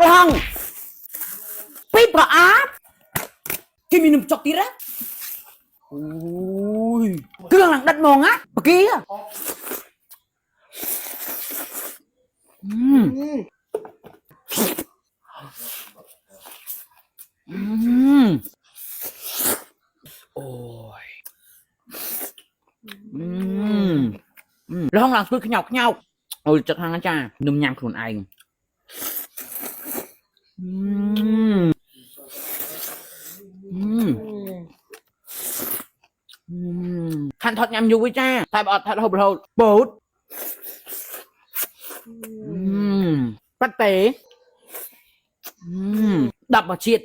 ห้องปีปะอาบกินมีหนุ่มจอกตีระโอ้ยเครื่องหลังดัดมองอ่ะเมื่อกี้อ่ะโอ้ยแล้วห้องหลังคือขยับโอ้ยจัดทางนะจ้านุ่มยำขนุนไอขันทอดยำอยู่วิจ้าทายบอดทายโหดโบดปัตเต๋ดับมาชิด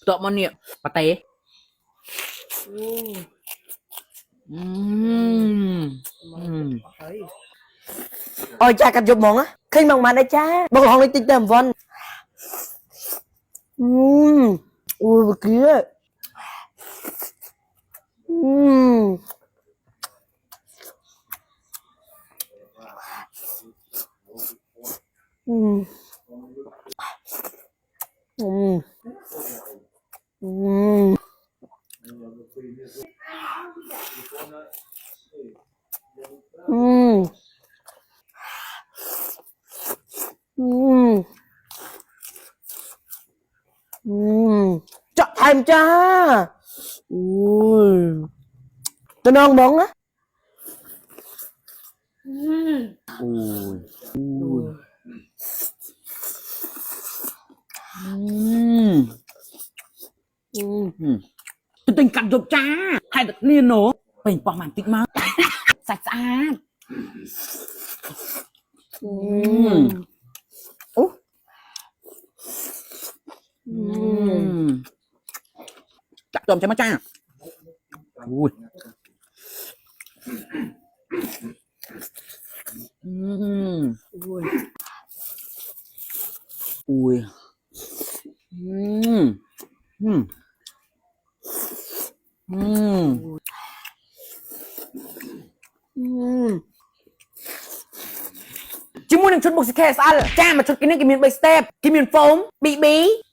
ตัวมันเนี่ยปัตเต๋ôi cha canh chụp món á khi bằng mà đây cha bằng lòng đi tìm tầm vân ui bực kia chọn thèm cha ui tôi non món á tình cặn rộp cha hai đặc liên nổ bình bỏ màn tích máu sạch sạch chặt tôm cho má cha ui ui chúng muốnชุดบุกสเคสอัลจ้ามาชุดกินนี่กินมีใบสเต็ปกินมีโฟมบี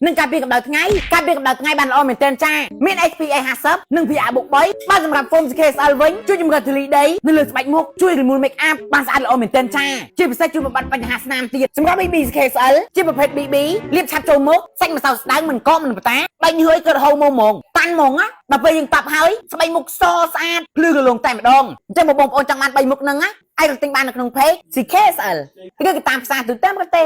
นึ่งการเปลี่ยนกับดาวไงการเปลี่ยนกับดาวไงบันออมเหมือนเต้นจ้ามี HPA 50นึ่ง PA บุกใบบ้านสำหรับโฟมสเคสอัลวิ่งช่วยจำกัดทะเลได้ในเรื่องสบายมุกช่วยรีมูลเมคอัพบ้านสะอาดออมเหมือนเต้นจ้าช่วยไปใส่ช่วยบำบัดปัญหาสนามตีสำหรับบีสเคสอัลช่วยประเภทบีเรียบชัดโจมุกใส่มาเสาสไลด์มันก้อมันปะตาใบเฮ้ยเกิดโฮโมมงตันมงอ่ะแต่ไปยังตับเฮ้ยสบายมุกซอสะอาดพลื้อลงแต่มาดองจะมาบ่มโอนจังมันใบมุกนึงอ่ะไอ้เราติงบ้านในขนมเพชรสิเคสอัลก็คือตามภาษาตื่นเต้นกันเต้